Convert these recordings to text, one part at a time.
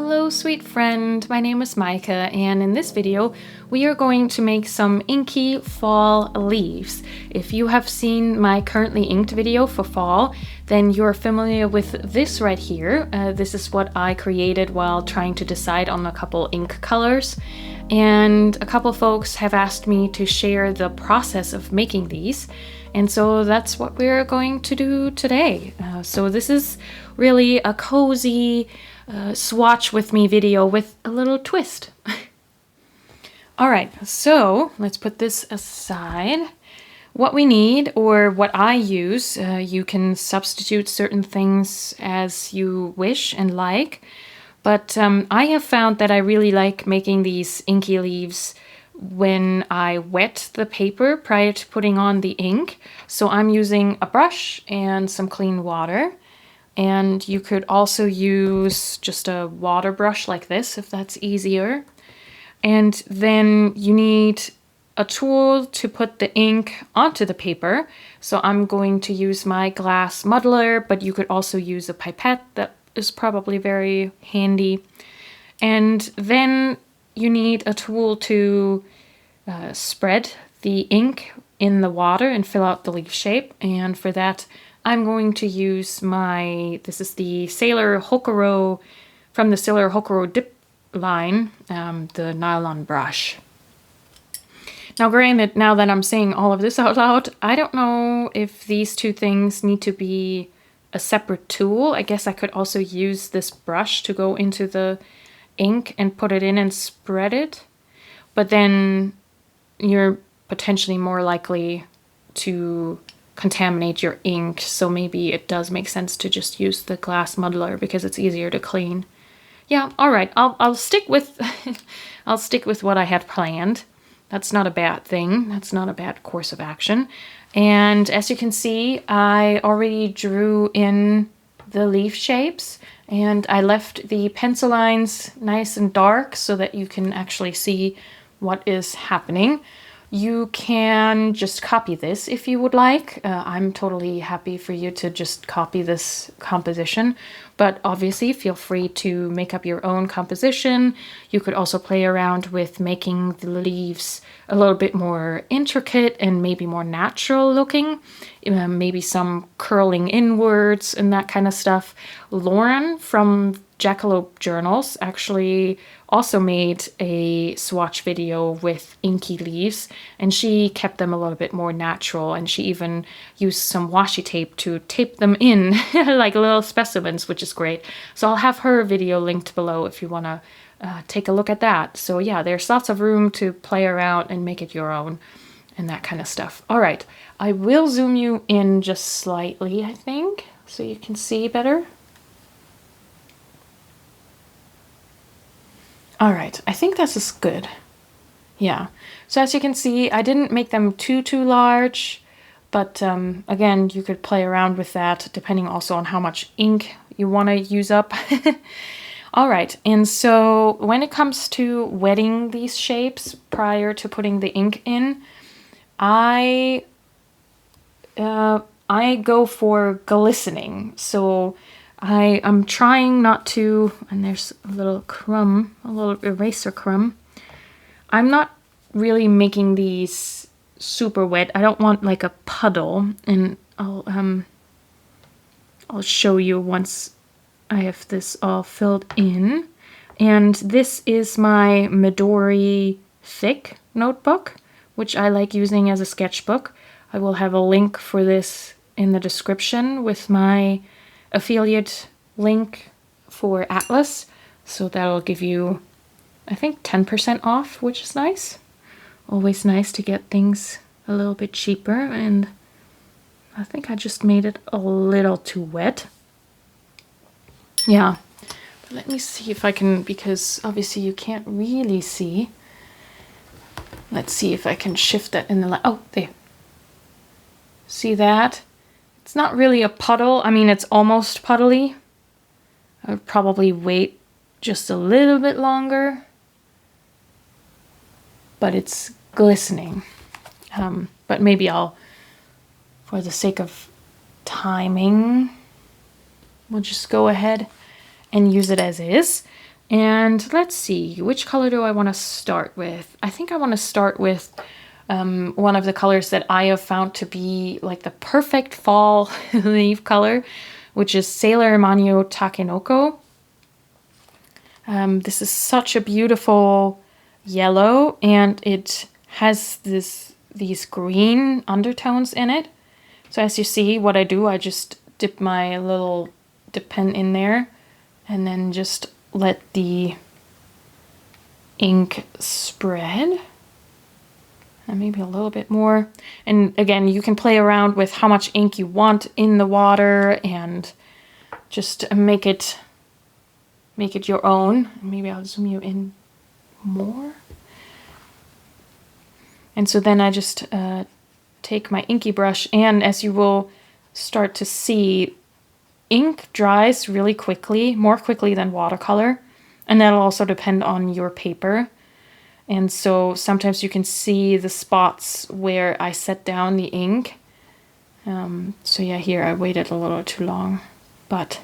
Hello sweet friend, my name is Maike, and in this video we are going to make some inky fall leaves. If you have seen my currently inked video for fall, then you're familiar with this right here. This is what I created while trying to decide on a couple ink colors. And a couple folks have asked me to share the process of making these. And so that's what we're going to do today. So this is really a cozy swatch with me video with a little twist. All right, so let's put this aside. What we need, or what I use, you can substitute certain things as you wish and like. But I have found that I really like making these inky leaves when I wet the paper prior to putting on the ink. So I'm using a brush and some clean water. And you could also use just a water brush like this if that's easier. And then you need a tool to put the ink onto the paper. So I'm going to use my glass muddler, but you could also use a pipette. That is probably very handy. And then you need a tool to spread the ink in the water and fill out the leaf shape. And for that, I'm going to use this is the Sailor Hokuro, from the Sailor Hokuro dip line, the nylon brush. Now granted, now that I'm saying all of this out loud, I don't know if these two things need to be a separate tool. I guess I could also use this brush to go into the ink and put it in and spread it. But then you're potentially more likely to contaminate your ink, so maybe it does make sense to just use the glass muddler because it's easier to clean. Yeah, all right, I'll stick with I'll stick with what I had planned. That's not a bad thing. That's not a bad course of action. And as you can see, I already drew in the leaf shapes, and I left the pencil lines nice and dark so that you can actually see what is happening. You can just copy this if you would like. I'm totally happy for you to just copy this composition, but obviously feel free to make up your own composition. You could also play around with making the leaves a little bit more intricate and maybe more natural looking, maybe some curling inwards and that kind of stuff. Lauren from Jackalope Journals actually also made a swatch video with inky leaves, and she kept them a little bit more natural, and she even used some washi tape to tape them in like little specimens, which is great. So I'll have her video linked below if you want to take a look at that. So yeah, there's lots of room to play around and make it your own and that kind of stuff. All right, I will zoom you in just slightly, I think, so you can see better. All right, I think this is good. Yeah, so as you can see, I didn't make them too large, but again, you could play around with that depending also on how much ink you want to use up. All right, and so when it comes to wetting these shapes prior to putting the ink in, I go for glistening. So I'm trying not to, and there's a little crumb, a little eraser crumb. I'm not really making these super wet. I don't want like a puddle, and I'll show you once I have this all filled in. And this is my Midori Thick notebook, which I like using as a sketchbook. I will have a link for this in the description with my affiliate link for Atlas, so that'll give you, I think, 10% off, which is nice. Always nice to get things a little bit cheaper, and I think I just made it a little too wet. Yeah, but let me see if I can, because obviously you can't really see. Let's see if I can shift that in the light. Oh, there. See that? It's not really a puddle. I mean, it's almost puddly. I would probably wait just a little bit longer, but it's glistening. But maybe I'll, for the sake of timing, we'll just go ahead and use it as is. And let's see, which color do I want to start with? I think I want to start with one of the colors that I have found to be like the perfect fall leaf color, which is Sailor Manyo Takenoko. This is such a beautiful yellow, and it has these green undertones in it. So as you see, what I do, I just dip my little dip pen in there and then just let the ink spread. And maybe a little bit more. And again, you can play around with how much ink you want in the water and just make it your own. Maybe I'll zoom you in more. And so then I just take my inky brush, and as you will start to see, ink dries really quickly, more quickly than watercolor. And that'll also depend on your paper. And so sometimes you can see the spots where I set down the ink. So yeah, here I waited a little too long, but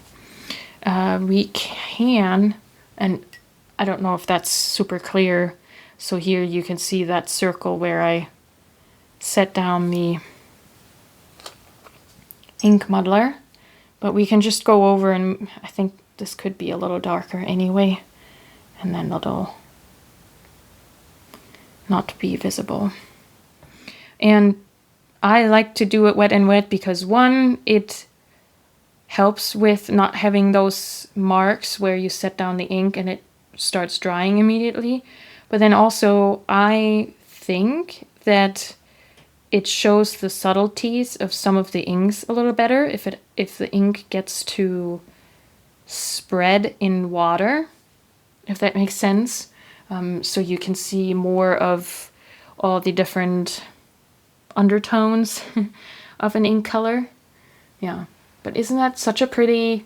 we can, and I don't know if that's super clear. So here you can see that circle where I set down the ink muddler, but we can just go over, and I think this could be a little darker anyway, and then it'll not be visible. And I like to do it wet and wet because one, it helps with not having those marks where you set down the ink and it starts drying immediately. But then also I think that it shows the subtleties of some of the inks a little better if the ink gets to spread in water, if that makes sense. So you can see more of all the different undertones of an ink color. Yeah, but isn't that such a pretty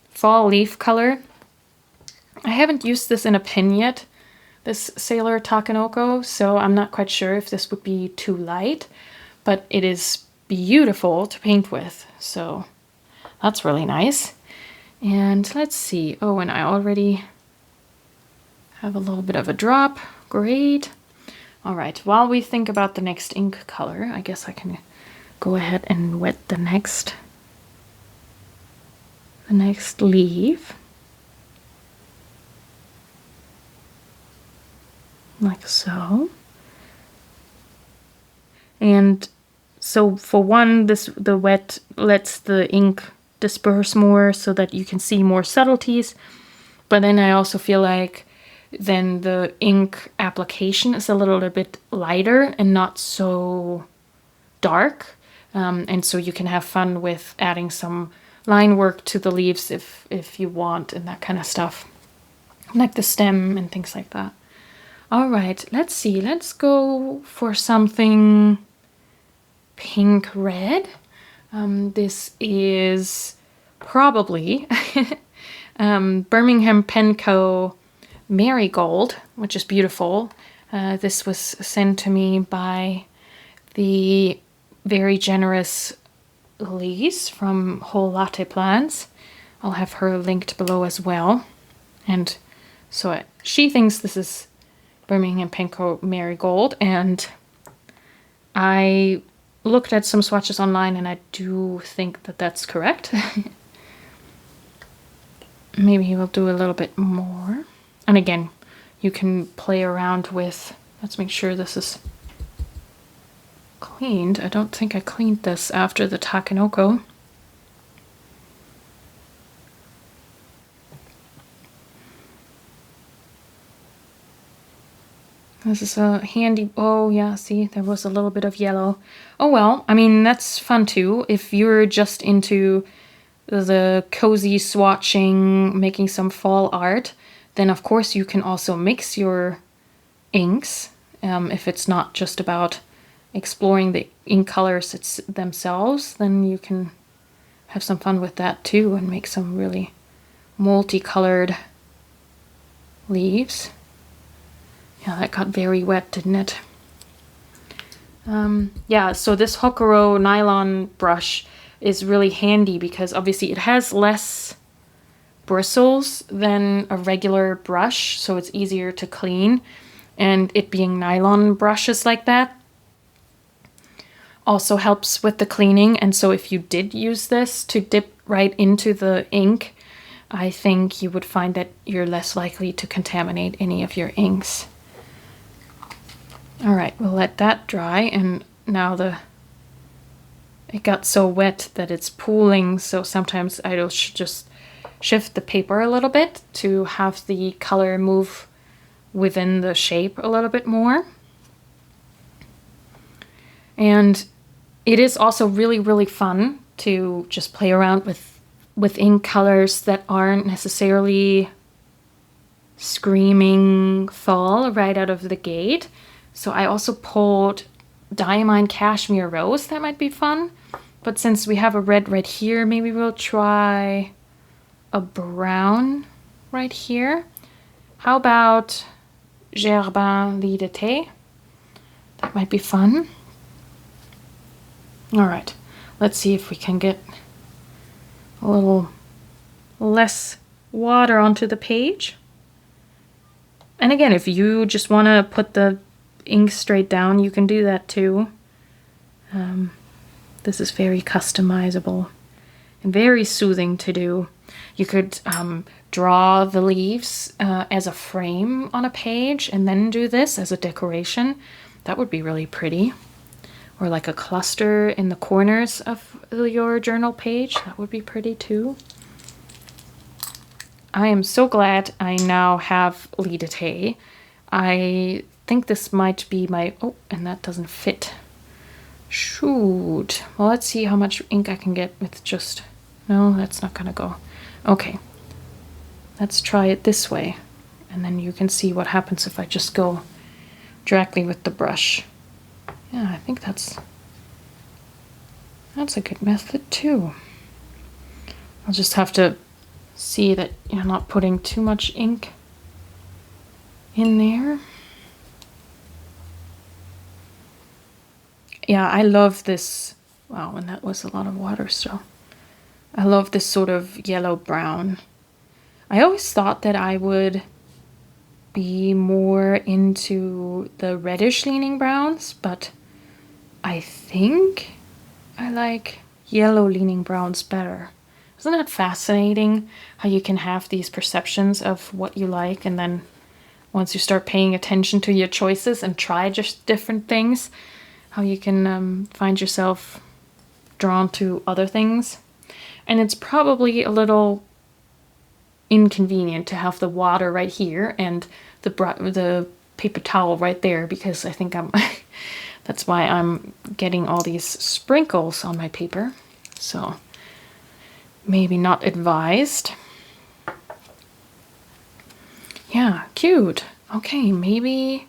fall leaf color? I haven't used this in a pen yet, this Sailor Takenoko, so I'm not quite sure if this would be too light, but it is beautiful to paint with, so that's really nice. And let's see, oh, and I already have a little bit of a drop. Great. All right, while we think about the next ink color, I guess I can go ahead and wet the next leaf. Like so. And so for one, the wet lets the ink disperse more so that you can see more subtleties. But then I also feel like then the ink application is a little bit lighter and not so dark. And so you can have fun with adding some line work to the leaves if you want, and that kind of stuff. Like the stem and things like that. All right, let's see. Let's go for something pink red. This is probably Birmingham Pen Co. Marigold, which is beautiful. This was sent to me by the very generous Elyse from Whole Latte Plants. I'll have her linked below as well. And so she thinks this is Birmingham Pen Co. Marigold, and I looked at some swatches online and I do think that that's correct. Maybe we'll do a little bit more. And again, you can play around with, let's make sure this is cleaned. I don't think I cleaned this after the Takenoko. This is a handy, oh yeah, see, there was a little bit of yellow. Oh well, I mean, that's fun too. If you're just into the cozy swatching, making some fall art, then of course you can also mix your inks. If it's not just about exploring the ink colors themselves, then you can have some fun with that too and make some really multicolored leaves. Yeah, that got very wet, didn't it? Yeah, so this Hokuro nylon brush is really handy because obviously it has less bristles than a regular brush, so it's easier to clean. And it being nylon brushes like that also helps with the cleaning. And so if you did use this to dip right into the ink, I think you would find that you're less likely to contaminate any of your inks. All right, we'll let that dry, and now it got so wet that it's pooling, so sometimes I should just shift the paper a little bit to have the color move within the shape a little bit more. And it is also really, really fun to just play around with ink colors that aren't necessarily screaming fall right out of the gate. So I also pulled Diamine Cashmere Rose. That might be fun. But since we have a red right here, maybe we'll try a brown right here. How about Gerbin Lit d'été? That might be fun. All right, let's see if we can get a little less water onto the page. And again, if you just want to put the ink straight down, you can do that too. This is very customizable and very soothing to do. You could draw the leaves as a frame on a page and then do this as a decoration. That would be really pretty. Or like a cluster in the corners of your journal page. That would be pretty too. I am so glad I now have Lit d'été. I think this might be my... Oh, and that doesn't fit. Shoot. Well, let's see how much ink I can get with just... No, that's not gonna go. Okay. Let's try it this way. And then you can see what happens if I just go directly with the brush. Yeah, I think that's a good method too. I'll just have to see that you're not putting too much ink in there. Yeah, I love this. Wow, and that was a lot of water still. I love this sort of yellow-brown. I always thought that I would be more into the reddish-leaning browns, but I think I like yellow-leaning browns better. Isn't that fascinating how you can have these perceptions of what you like, and then once you start paying attention to your choices and try just different things, how you can find yourself drawn to other things. And it's probably a little inconvenient to have the water right here and the paper towel right there, because I think that's why I'm getting all these sprinkles on my paper. So maybe not advised. Yeah, cute. Okay, maybe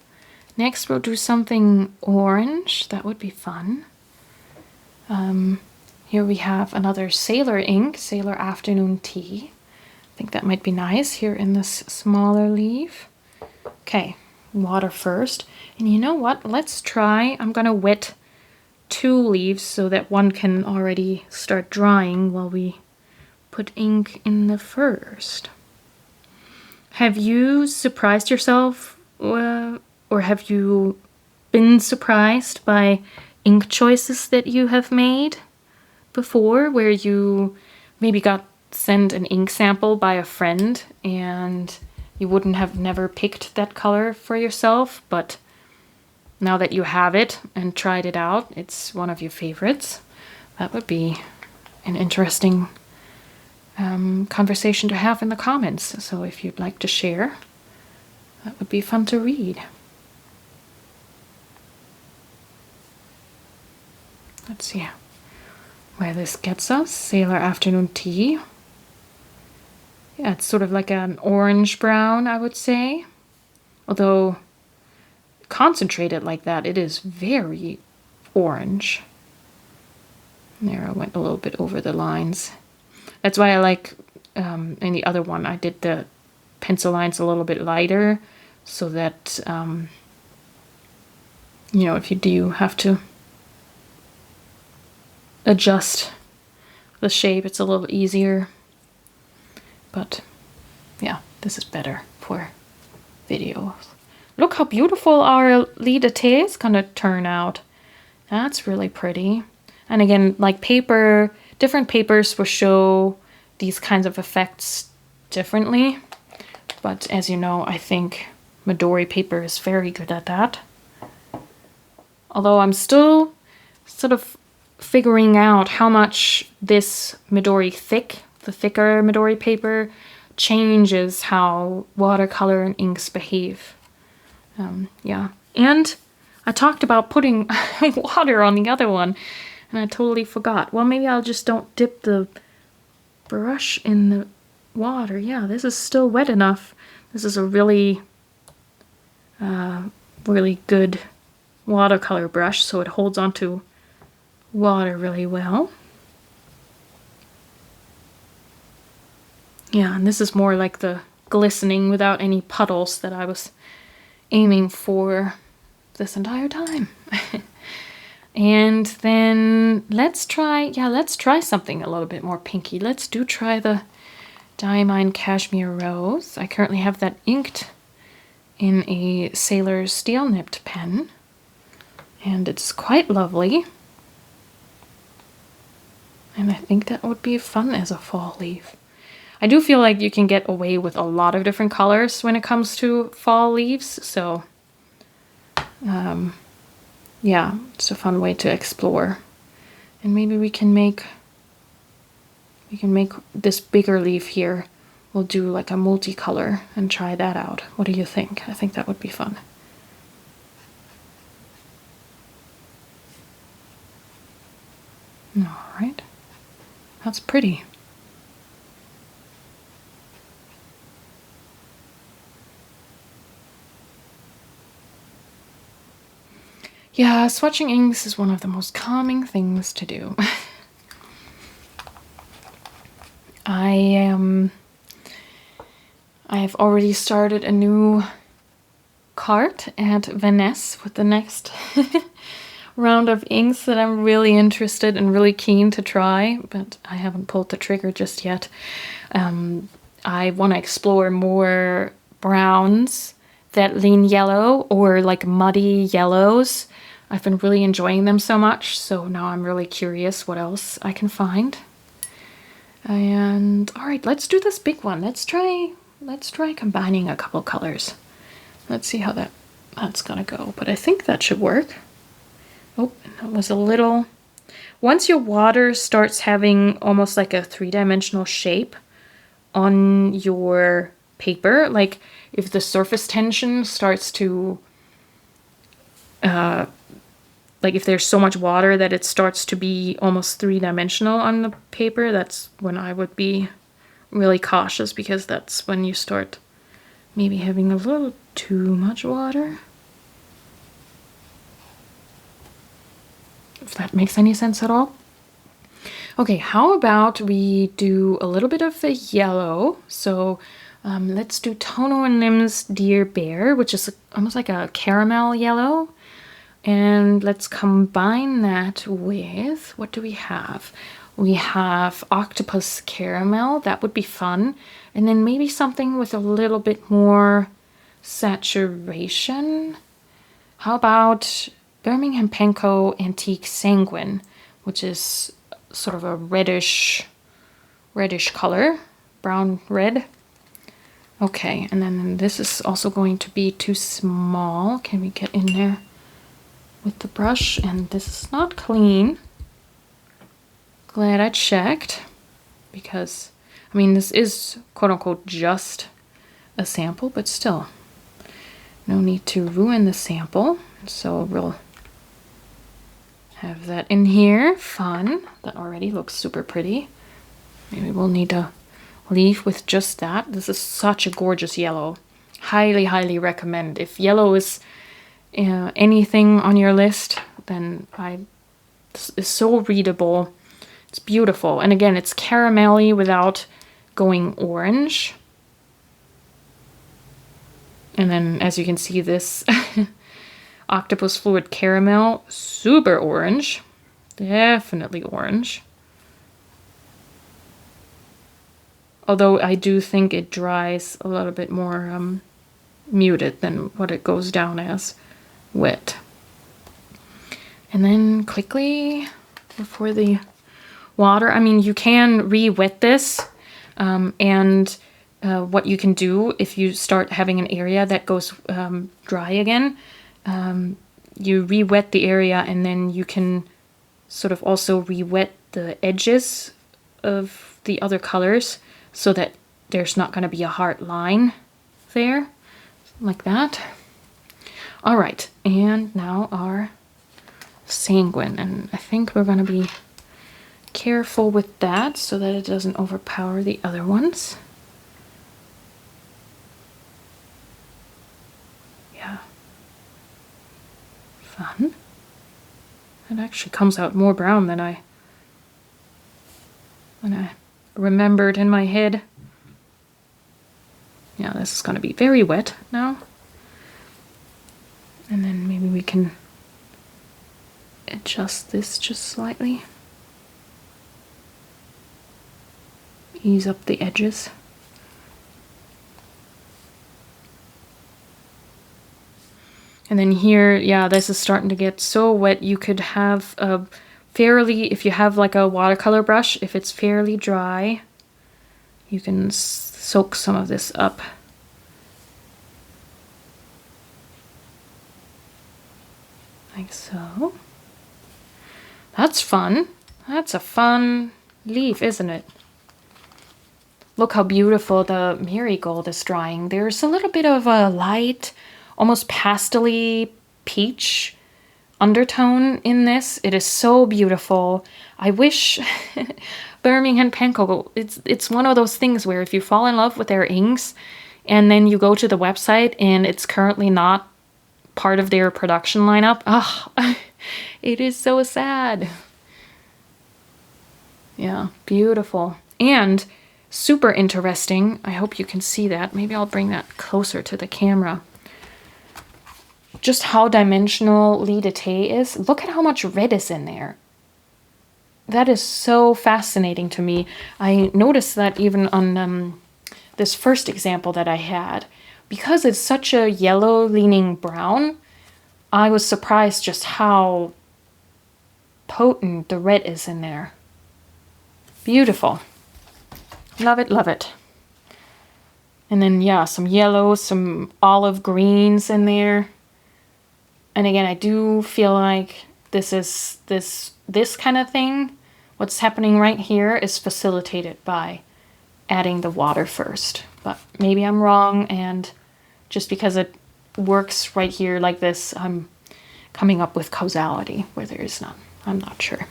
next we'll do something orange. That would be fun. Here we have another Sailor ink, Sailor Afternoon Tea. I think that might be nice here in this smaller leaf. Okay, water first. And you know what? Let's try. I'm gonna wet 2 leaves so that one can already start drying while we put ink in the first. Have you surprised yourself, or have you been surprised by ink choices that you have made before, where you maybe got sent an ink sample by a friend and you wouldn't have never picked that color for yourself, but now that you have it and tried it out, it's one of your favorites? That would be an interesting conversation to have in the comments. So if you'd like to share, that would be fun to read. Let's see where this gets us. Sailor Afternoon Tea. Yeah, it's sort of like an orange brown, I would say. Although concentrated like that, it is very orange. There, I went a little bit over the lines. That's why I like, in the other one, I did the pencil lines a little bit lighter, so that, you know, if you do have to adjust the shape, it's a little easier. but yeah, this is better for videos. Look how beautiful our lit d'été is gonna turn out. That's really pretty. And again, like paper, different papers will show these kinds of effects differently. But as you know, I think Midori paper is very good at that. Although I'm still sort of figuring out how much this Midori the thicker Midori paper, changes how watercolor and inks behave. Yeah, and I talked about putting water on the other one, and I totally forgot. Well, maybe I'll just don't dip the brush in the water. Yeah, this is still wet enough. This is a really, really good watercolor brush, so it holds onto water really well. Yeah, and this is more like the glistening without any puddles that I was aiming for this entire time. And then let's try something a little bit more pinky. Let's try the Diamine Cashmere Rose. I currently have that inked in a Sailor steel nipped pen, and it's quite lovely. And I think that would be fun as a fall leaf. I do feel like you can get away with a lot of different colors when it comes to fall leaves, so yeah, it's a fun way to explore. And maybe we can make this bigger leaf here. We'll do like a multicolor and try that out. What do you think? I think that would be fun. All right, that's pretty. Yeah, swatching inks is one of the most calming things to do. I have already started a new cart at Venice with the next round of inks that I'm really interested and really keen to try, but I haven't pulled the trigger just yet. I want to explore more browns that lean yellow or like muddy yellows. I've been really enjoying them so much, so now I'm really curious what else I can find. And all right, let's do this big one. Let's try combining a couple colors. Let's see how that's gonna go, but I think that should work. Oh, that was a little... Once your water starts having almost like a three-dimensional shape on your paper, like if the surface tension starts to like if there's so much water that it starts to be almost three-dimensional on the paper, that's when I would be really cautious, because that's when you start maybe having a little too much water. If that makes any sense at all. Okay, how about we do a little bit of a yellow? So let's do Tono and Nim's Dear Bear, which is almost like a caramel yellow. And let's combine that with, what do we have? We have Octopus Caramel, that would be fun. And then maybe something with a little bit more saturation. How about Birmingham Panko Antique Sanguine, which is sort of a reddish color, brown red. Okay, and then this is also going to be too small. Can we get in there with the brush? And this is not clean. Glad I checked, because I mean, this is quote unquote just a sample, but still no need to ruin the sample. So we'll have that in here. Fun. That already looks super pretty. Maybe we'll need a leaf with just that. This is such a gorgeous yellow. Highly, highly recommend. If yellow is anything on your list, then this is so readable. It's beautiful. And again, it's caramelly without going orange. And then, as you can see, this Octopus Fluid Caramel, super orange. Definitely orange. Although I do think it dries a little bit more muted than what it goes down as wet. And then quickly, before the water, I mean, you can re-wet this, and what you can do if you start having an area that goes dry again, you re-wet the area, and then you can sort of also re-wet the edges of the other colors so that there's not going to be a hard line there, like that. All right, and now our sanguine, and I think we're going to be careful with that so that it doesn't overpower the other ones. Yeah. Fun. It actually comes out more brown than I remembered in my head. Yeah, this is going to be very wet now. And then maybe we can adjust this just slightly. Ease up the edges. And then here, yeah, this is starting to get so wet. You could have a fairly, if you have like a watercolor brush, if it's fairly dry, you can soak some of this up. Like so. That's fun. That's a fun leaf, isn't it? Look how beautiful the marigold is drying. There's a little bit of a light, almost pastel-y peach undertone in this. It is so beautiful. I wish Birmingham Penco, it's one of those things where if you fall in love with their inks and then you go to the website and it's currently not part of their production lineup, oh, it is so sad. Yeah, beautiful. And super interesting. I hope you can see that. Maybe I'll bring that closer to the camera. Just how dimensional Lee Tay is. Look at how much red is in there. That is so fascinating to me. I noticed that even on this first example that I had. Because it's such a yellow leaning brown, I was surprised just how potent the red is in there. Beautiful. Love it, love it. And then, yeah, some yellows, some olive greens in there. And again, I do feel like this kind of thing, what's happening right here is facilitated by adding the water first. But maybe I'm wrong, and just because it works right here like this, I'm coming up with causality where there is none. I'm not sure.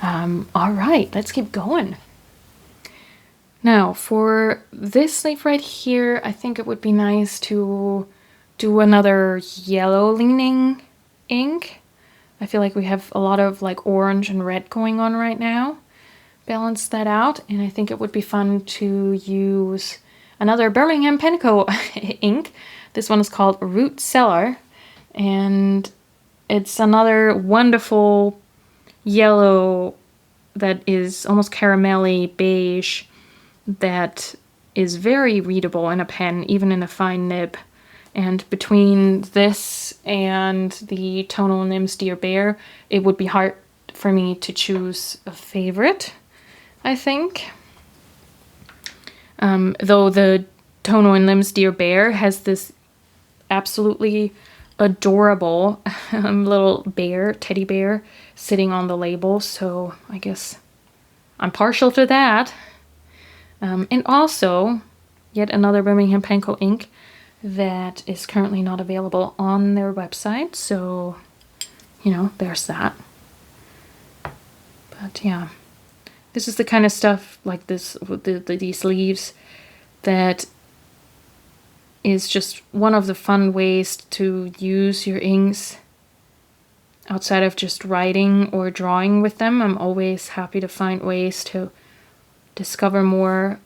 All right, let's keep going. Now, for this leaf right here, I think it would be nice to do another yellow leaning ink. I feel like we have a lot of like orange and red going on right now. Balance that out, and I think it would be fun to use another Birmingham Penco ink. This one is called Root Cellar, and it's another wonderful yellow that is almost caramelly beige that is very readable in a pen, even in a fine nib. And between this and the Tonal Nims Dear Bear, it would be hard for me to choose a favorite, I think. Though the Tonal Nims Dear Bear has this absolutely adorable little bear, teddy bear, sitting on the label, so I guess I'm partial to that. And also, yet another Birmingham Penco ink that is currently not available on their website, so, you know, there's that. But yeah, this is the kind of stuff like this, with these leaves, that is just one of the fun ways to use your inks outside of just writing or drawing with them. I'm always happy to find ways to discover more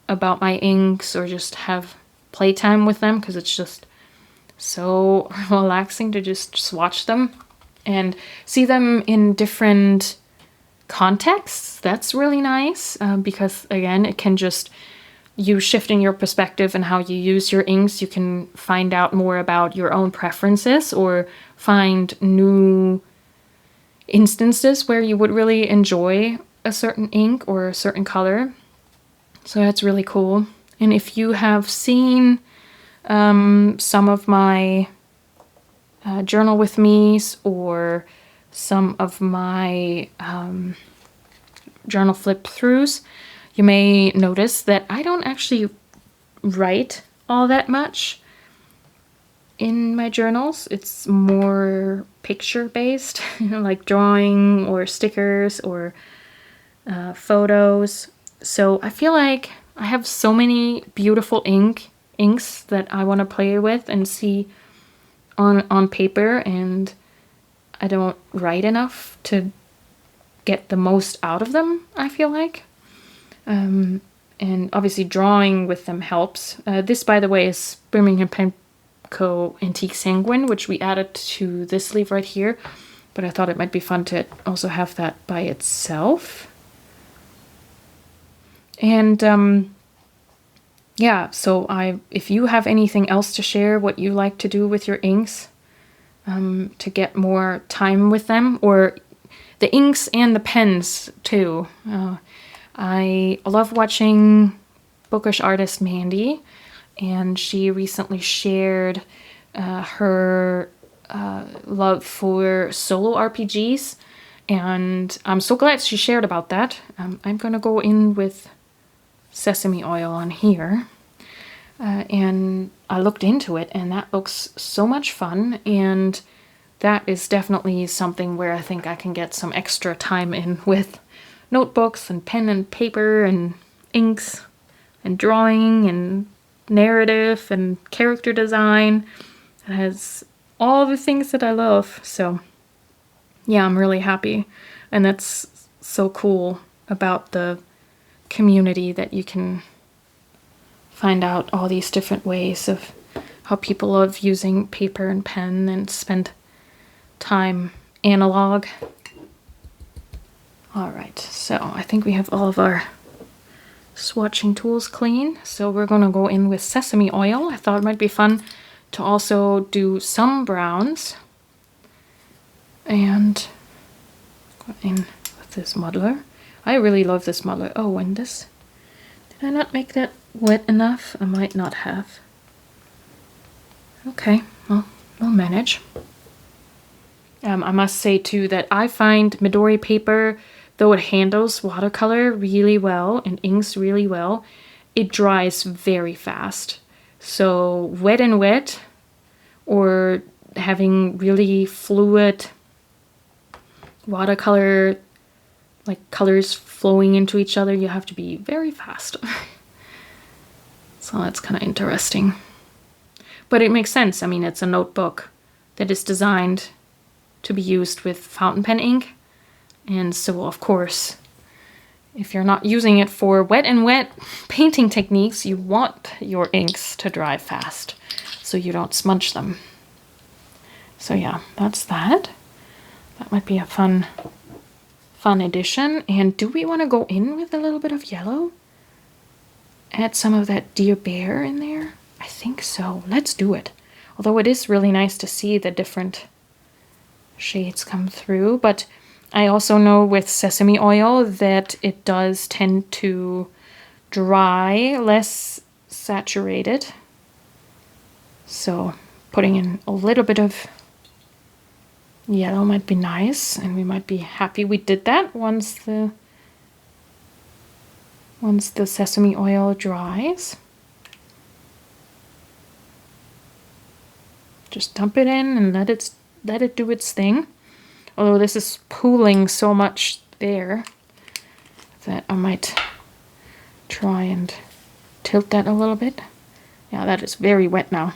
about my inks or just have playtime with them, because it's just so relaxing to just swatch them and see them in different contexts. That's really nice, because again, it can just you shifting your perspective and how you use your inks, you can find out more about your own preferences or find new instances where you would really enjoy a certain ink or a certain color. So that's really cool. And if you have seen some of my journal with me's or some of my journal flip throughs, you may notice that I don't actually write all that much in my journals. It's more picture based, like drawing or stickers or photos. So I feel like I have so many beautiful inks that I want to play with and see on paper, and I don't write enough to get the most out of them, I feel like. And obviously drawing with them helps. This, by the way, is Birmingham Pen Co. Antique Sanguine, which we added to this sleeve right here. But I thought it might be fun to also have that by itself. And yeah, so if you have anything else to share, what you like to do with your inks to get more time with them, or the inks and the pens too. I love watching bookish artist Mandy, and she recently shared her love for solo RPGs, and I'm so glad she shared about that. I'm gonna go in with sesame oil on here, and I looked into it, and that looks so much fun, and that is definitely something where I think I can get some extra time in with notebooks and pen and paper and inks and drawing and narrative and character design. It has all the things that I love. So yeah, I'm really happy. And that's so cool about the community, that you can find out all these different ways of how people love using paper and pen and spend time analog. All right, so I think we have all of our swatching tools clean. So we're gonna go in with sesame oil. I thought it might be fun to also do some browns. And go in with this Muddler. I really love this Muddler. Oh, and this, did I not make that wet enough? I might not have. Okay, well, we'll manage. I must say too that I find Midori paper, though it handles watercolor really well and inks really well, it dries very fast. So wet and wet, or having really fluid watercolor, like colors flowing into each other, you have to be very fast. So that's kind of interesting. But it makes sense. I mean, it's a notebook that is designed to be used with fountain pen ink. And so, of course, if you're not using it for wet and wet painting techniques, you want your inks to dry fast so you don't smudge them. So yeah, that's that. That might be a fun addition. And do we want to go in with a little bit of yellow? Add some of that deer bear in there? I think so. Let's do it. Although it is really nice to see the different shades come through, but I also know with sesame oil that it does tend to dry less saturated. So putting in a little bit of yellow might be nice, and we might be happy we did that once the sesame oil dries. Just dump it in and let it do its thing. Although this is pooling so much there that I might try and tilt that a little bit. Yeah, that is very wet now.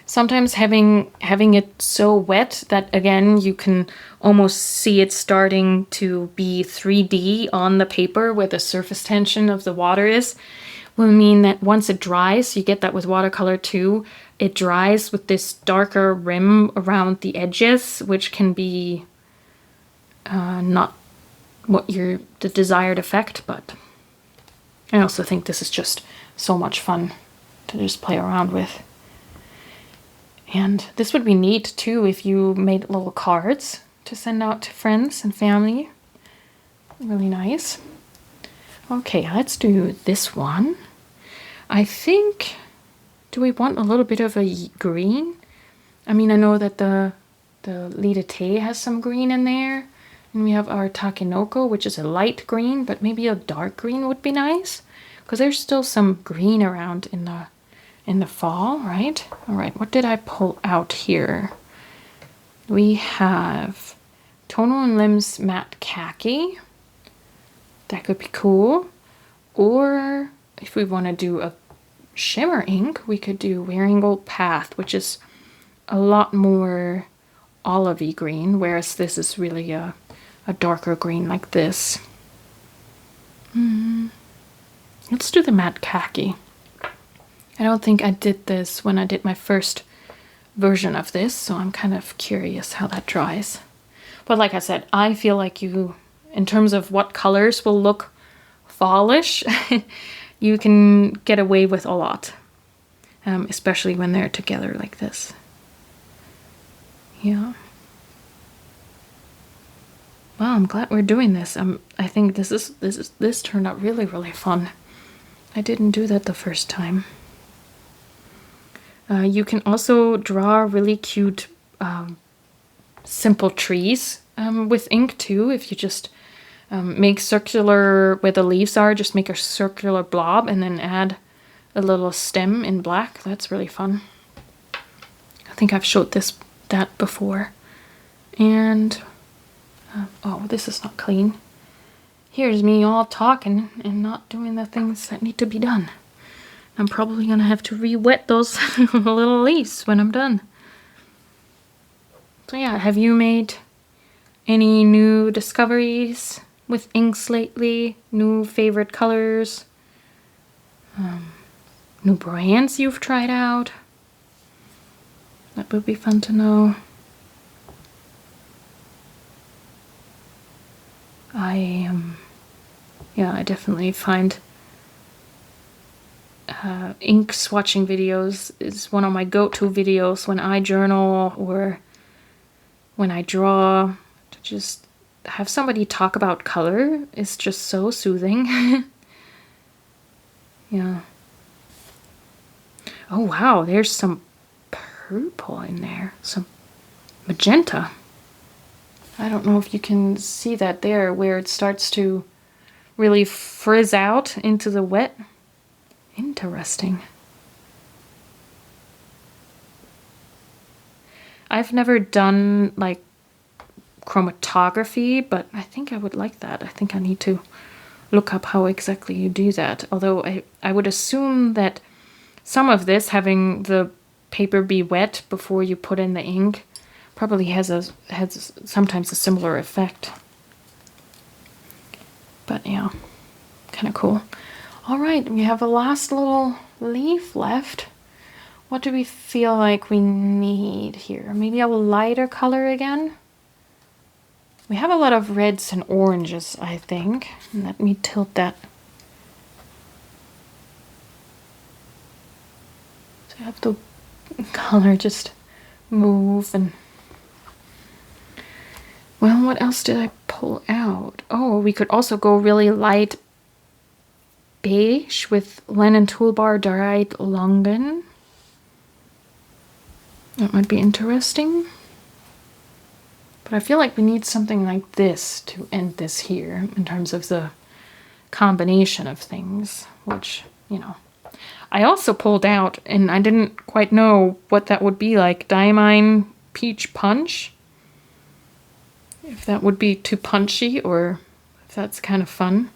Sometimes having it so wet that, again, you can almost see it starting to be 3D on the paper where the surface tension of the water is, will mean that once it dries, you get that with watercolor too, it dries with this darker rim around the edges, which can be not what the desired effect, but I also think this is just so much fun to just play around with. And this would be neat too if you made little cards to send out to friends and family. Really nice. Okay, let's do this one. I think, do we want a little bit of a green? I mean, I know that the Lidate has some green in there. And we have our Takenoko, which is a light green, but maybe a dark green would be nice. Because there's still some green around in the fall, right? All right, what did I pull out here? We have Tonal and Limbs Matte Khaki. That could be cool. Or if we want to do a shimmer ink, we could do Wearing Gold Path, which is a lot more olivey green, whereas this is really a darker green like this. Let's do the matte khaki. I don't think I did this when I did my first version of this, so I'm kind of curious how that dries. But like I said, I feel like you, in terms of what colors will look fallish, you can get away with a lot, especially when they're together like this. Yeah. Wow, I'm glad we're doing this. I think this turned out really, really fun. I didn't do that the first time. You can also draw really cute, simple trees with ink too. If you just make circular where the leaves are, just make a circular blob and then add a little stem in black. That's really fun. I think I've showed that before. And oh, this is not clean. Here's me all talking and not doing the things that need to be done. I'm probably gonna have to re-wet those little leaves when I'm done. So yeah, have you made any new discoveries with inks lately? New favorite colors? New brands you've tried out? That would be fun to know. I definitely find ink swatching videos is one of my go-to videos when I journal or when I draw. To just have somebody talk about color is just so soothing. Yeah. Oh wow, there's some purple in there, some magenta. I don't know if you can see that there where it starts to really frizz out into the wet. Interesting. I've never done like chromatography, but I think I would like that. I think I need to look up how exactly you do that. Although I would assume that some of this, having the paper be wet before you put in the ink, probably has sometimes a similar effect. But yeah, kind of cool. All right, we have a last little leaf left. What do we feel like we need here? Maybe a lighter color again? We have a lot of reds and oranges, I think. Let me tilt that. So you have the color just move and... Well, what else did I pull out? Oh, we could also go really light beige with Lennon Toolbar Dyed Longan. That might be interesting. But I feel like we need something like this to end this here in terms of the combination of things, which, you know. I also pulled out, and I didn't quite know what that would be like, Diamine Peach Punch. If that would be too punchy or if that's kind of fun.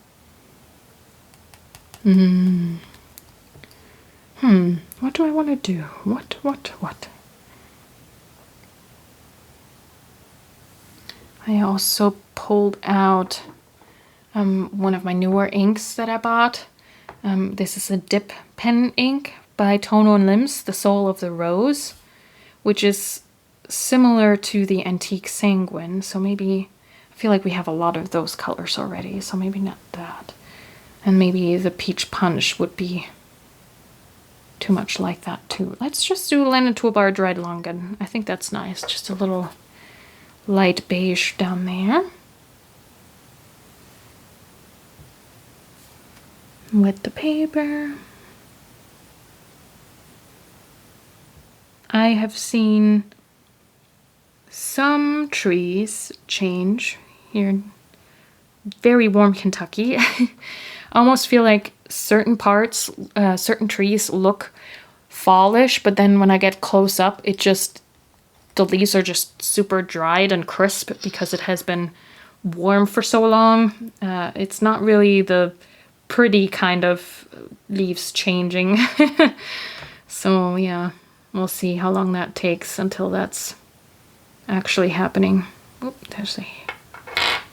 What do I want to do? What? I also pulled out one of my newer inks that I bought. This is a dip pen ink by Tonal and Limbs, The Soul of the Rose, which is similar to the Antique Sanguine. So maybe, I feel like we have a lot of those colors already, so maybe not that. And maybe the peach punch would be too much like that too. Let's just do Linen Toolbar Dried Longan. I think that's nice. Just a little light beige down there. With the paper. I have seen some trees change here in very warm Kentucky. I almost feel like certain parts, certain trees look fallish, but then when I get close up, the leaves are just super dried and crisp because it has been warm for so long. It's not really the pretty kind of leaves changing. So yeah, we'll see how long that takes until that's actually happening. Oh, there's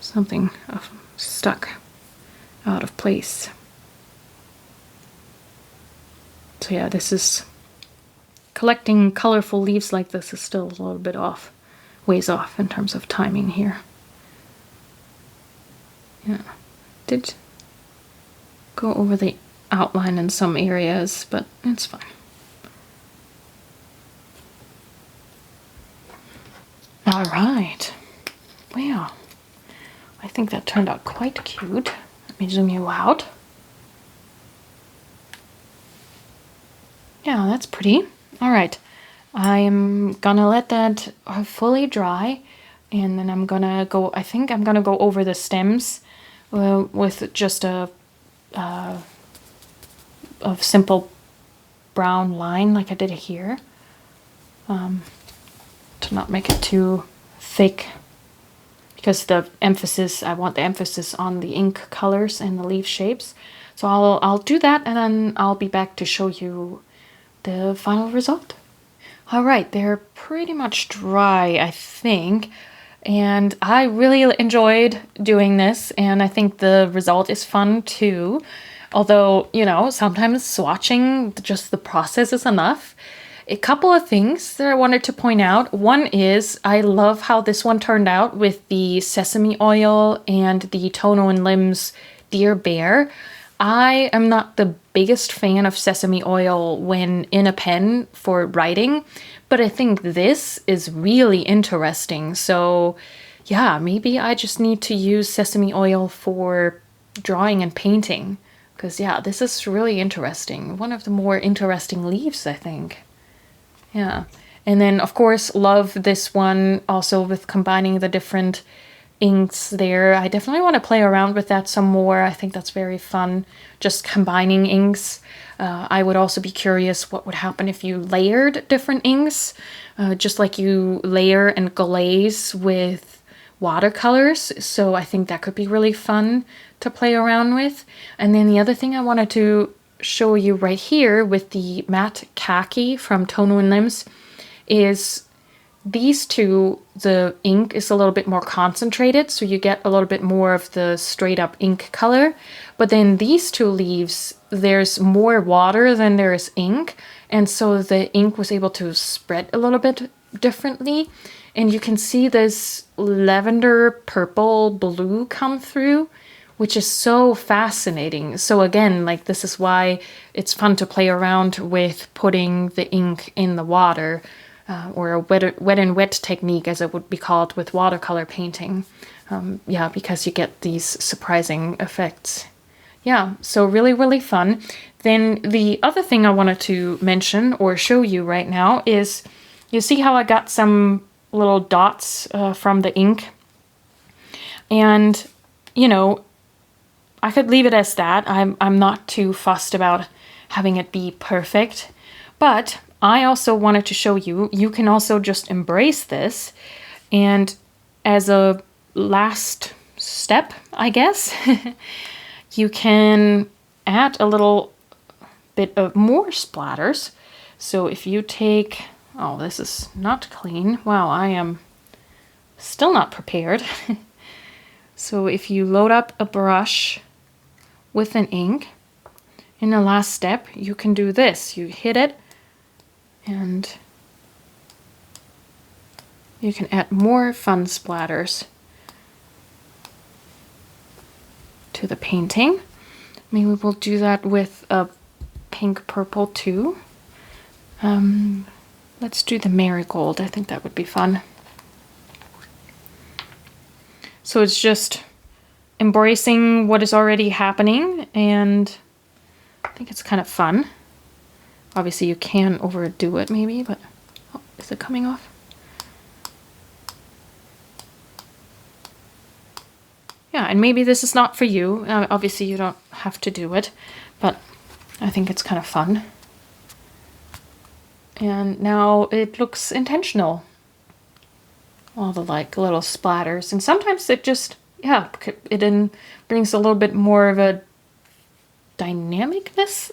something stuck out of place. So yeah, this is collecting colorful leaves like this is still a little bit off, ways off in terms of timing here. Yeah, did go over the outline in some areas, but it's fine. All right, well, I think that turned out quite cute. Let me zoom you out. Yeah, that's pretty. All right, I am gonna let that fully dry, and then I'm gonna go, I think I'm gonna go over the stems with just a simple brown line like I did here, to not make it too thick, because I want the emphasis on the ink colors and the leaf shapes. So I'll do that, and then I'll be back to show you the final result. All right, they're pretty much dry, I think, and I really enjoyed doing this, and I think the result is fun too. Although, you know, sometimes swatching just the process is enough. A couple of things that I wanted to point out. One is I love how this one turned out with the sesame oil and the Tono and Limbs Dear Bear. I am not the biggest fan of sesame oil when in a pen for writing, but I think this is really interesting. So yeah, maybe I just need to use sesame oil for drawing and painting, because yeah, this is really interesting. One of the more interesting leaves, I think. Yeah, and then of course love this one also with combining the different inks there. I definitely want to play around with that some more. I think that's very fun, just combining inks. I would also be curious what would happen if you layered different inks, just like you layer and glaze with watercolors. So I think that could be really fun to play around with. And then the other thing I wanted to show you right here with the matte khaki from Tono and Limbs is these two, the ink is a little bit more concentrated, so you get a little bit more of the straight up ink color. But then these two leaves, there's more water than there is ink, and so the ink was able to spread a little bit differently. And you can see this lavender, purple, blue come through, which is so fascinating. So again, like this is why it's fun to play around with putting the ink in the water, or a wet and wet technique as it would be called with watercolor painting. Yeah, because you get these surprising effects. Yeah, so really, really fun. Then the other thing I wanted to mention or show you right now is, you see how I got some little dots from the ink? And, you know, I could leave it as that. I'm not too fussed about having it be perfect, but I also wanted to show you, you can also just embrace this, and as a last step, I guess, you can add a little bit of more splatters. So if you take, oh, this is not clean. Wow, I am still not prepared. So if you load up a brush with an ink, in the last step, you can do this. You hit it, and you can add more fun splatters to the painting. Maybe we'll do that with a pink purple too. Let's do the marigold. I think that would be fun. So it's just embracing what is already happening, and I think it's kind of fun. Obviously you can overdo it maybe, but oh, is it coming off? Yeah, and maybe this is not for you. Obviously you don't have to do it, but I think it's kind of fun. And now it looks intentional. All the like little splatters, and sometimes it just, yeah, it then brings a little bit more of a dynamicness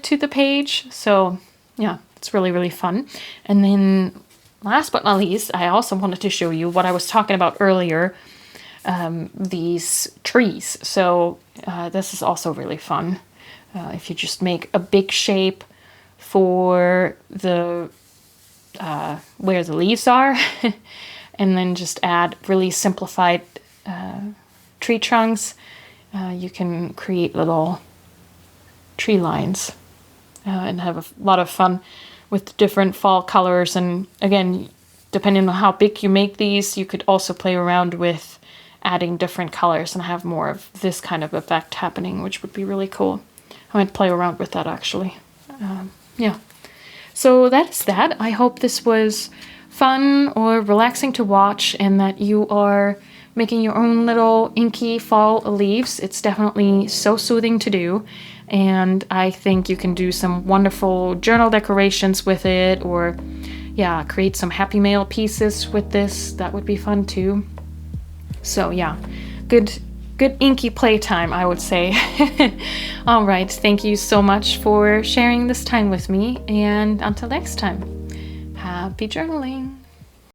to the page. So yeah, it's really, really fun. And then last but not least, I also wanted to show you what I was talking about earlier, these trees. So this is also really fun. If you just make a big shape for the where the leaves are and then just add really simplified tree trunks, you can create little tree lines and have a lot of fun with different fall colors. And again, depending on how big you make these, you could also play around with adding different colors and have more of this kind of effect happening, which would be really cool. I might play around with that actually. Yeah. So that's that. I hope this was fun or relaxing to watch, and that you are making your own little inky fall leaves. It's definitely so soothing to do, and I think you can do some wonderful journal decorations with it, or yeah, create some happy mail pieces with this. That would be fun too. So yeah, good inky playtime, I would say. All right, thank you so much for sharing this time with me, and until next time, happy journaling.